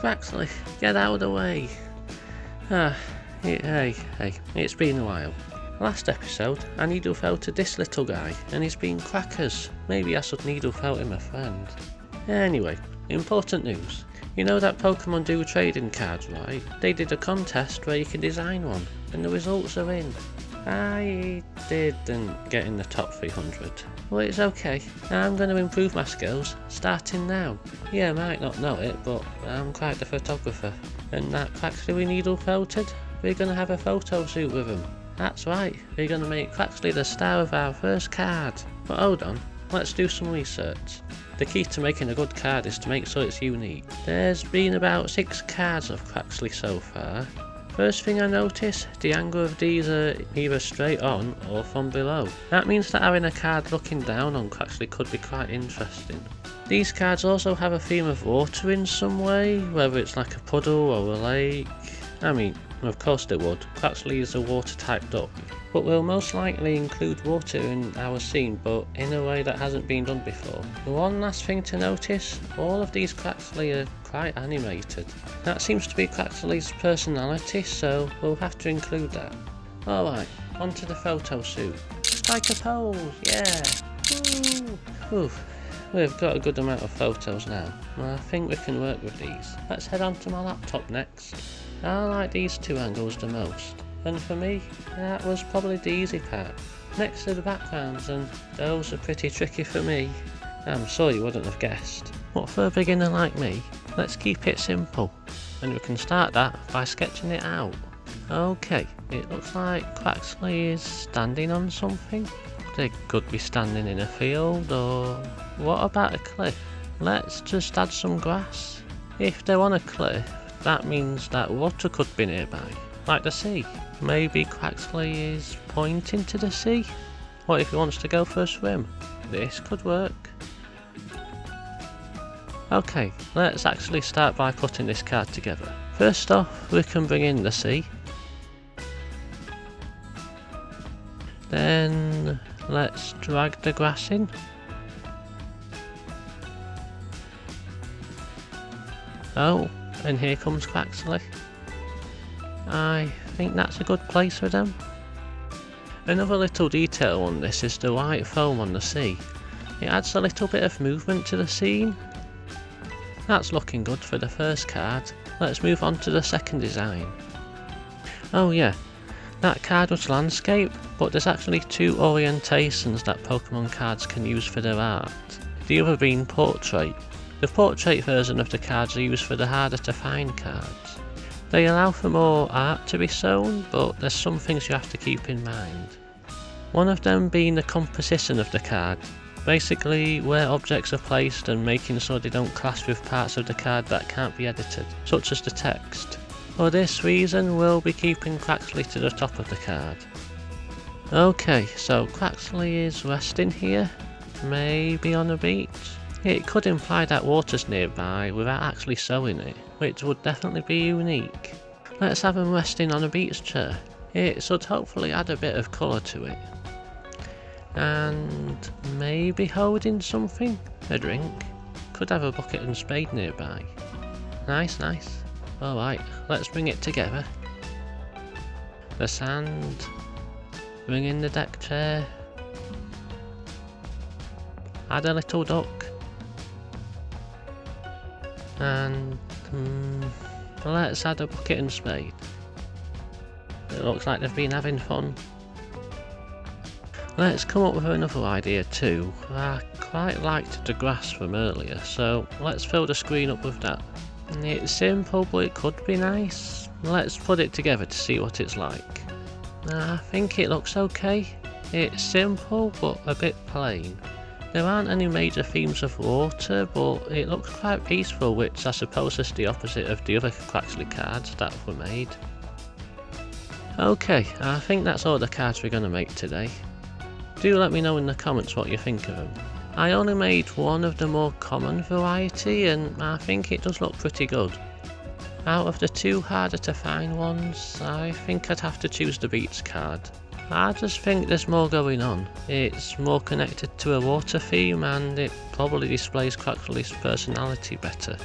Quaxly, get out of the way. Hey, it's been a while. Last episode, I needlefelted this little guy, and he's been crackers. Maybe I should needlefelt him a friend. Anyway, important news. You know that Pokemon do trading cards, right? They did a contest where you can design one, and the results are in. I didn't get in the top 300. Well, it's okay. I'm going to improve my skills, starting now. Yeah, I might not know it, but I'm quite the photographer. And that Quaxly we needlefelted, we're going to have a photo shoot with him. That's right, we're going to make Quaxly the star of our first card. But hold on, let's do some research. The key to making a good card is to make sure it's unique. There's been about 6 cards of Quaxly so far. First thing I notice, the angle of these are either straight on or from below. That means that having a card looking down on Quaxly could be quite interesting. These cards also have a theme of water in some way, whether it's like a puddle or a lake. I mean, of course they would. Quaxly is a water type duck, but we'll most likely include water in our scene, but in a way that hasn't been done before. One last thing to notice, all of these Quaxly are quite animated. That seems to be Quaxly's personality, so we'll have to include that. Alright, onto the photo shoot. Strike a pose, yeah! Woo! We've got a good amount of photos now. I think we can work with these. Let's head onto my laptop next. I like these 2 angles the most, and for me, that was probably the easy part. Next to the backgrounds, and those are pretty tricky for me. I'm sure you wouldn't have guessed. But for a beginner like me, let's keep it simple, and we can start that by sketching it out. Okay, it looks like Quaxly is standing on something. They could be standing in a field, or what about a cliff? Let's just add some grass. If they're on a cliff, that means that water could be nearby, like the sea. Maybe Quaxly is pointing to the sea? What if he wants to go for a swim? This could work. Okay, let's actually start by putting this card together. First off, we can bring in the sea. Then let's drag the grass in. Oh, and here comes Quaxly. I think that's a good place for them. Another little detail on this is the white foam on the sea. It adds a little bit of movement to the scene. That's looking good for the first card. Let's move on to the second design. Oh yeah, that card was landscape, but there's actually 2 orientations that Pokemon cards can use for their art. The other being portrait. The portrait version of the cards are used for the harder to find cards. They allow for more art to be shown, but there's some things you have to keep in mind. One of them being the composition of the card. Basically where objects are placed and making sure they don't clash with parts of the card that can't be edited, such as the text. For this reason we'll be keeping Quaxly to the top of the card. Okay, so Quaxly is resting here, maybe on a beach. It could imply that water's nearby without actually showing it, which would definitely be unique. Let's have him resting on a beach chair. It should hopefully add a bit of colour to it. And maybe holding something? A drink? Could have a bucket and spade nearby. Nice. Alright, let's bring it together. The sand. Bring in the deck chair. Add a little duck. And let's add a bucket and spade. It looks like they've been having fun. Let's come up with another idea too. I quite liked the grass from earlier, so let's fill the screen up with that. It's simple, but it could be nice. Let's put it together to see what it's like. I think it looks okay. It's simple, but a bit plain. There aren't any major themes of water, but it looks quite peaceful, which I suppose is the opposite of the other Quaxly cards that were made. Okay, I think that's all the cards we're going to make today. Do let me know in the comments what you think of them. I only made one of the more common variety, and I think it does look pretty good. Out of the 2 harder to find ones, I think I'd have to choose the beach card. I just think there's more going on. It's more connected to a water theme and it probably displays Quaxly's personality better.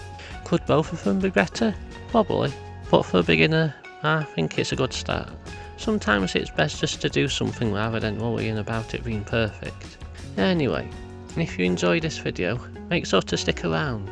Could both of them be better? Probably, but for a beginner, I think it's a good start. Sometimes it's best just to do something rather than worrying about it being perfect. Anyway, if you enjoyed this video, make sure to stick around.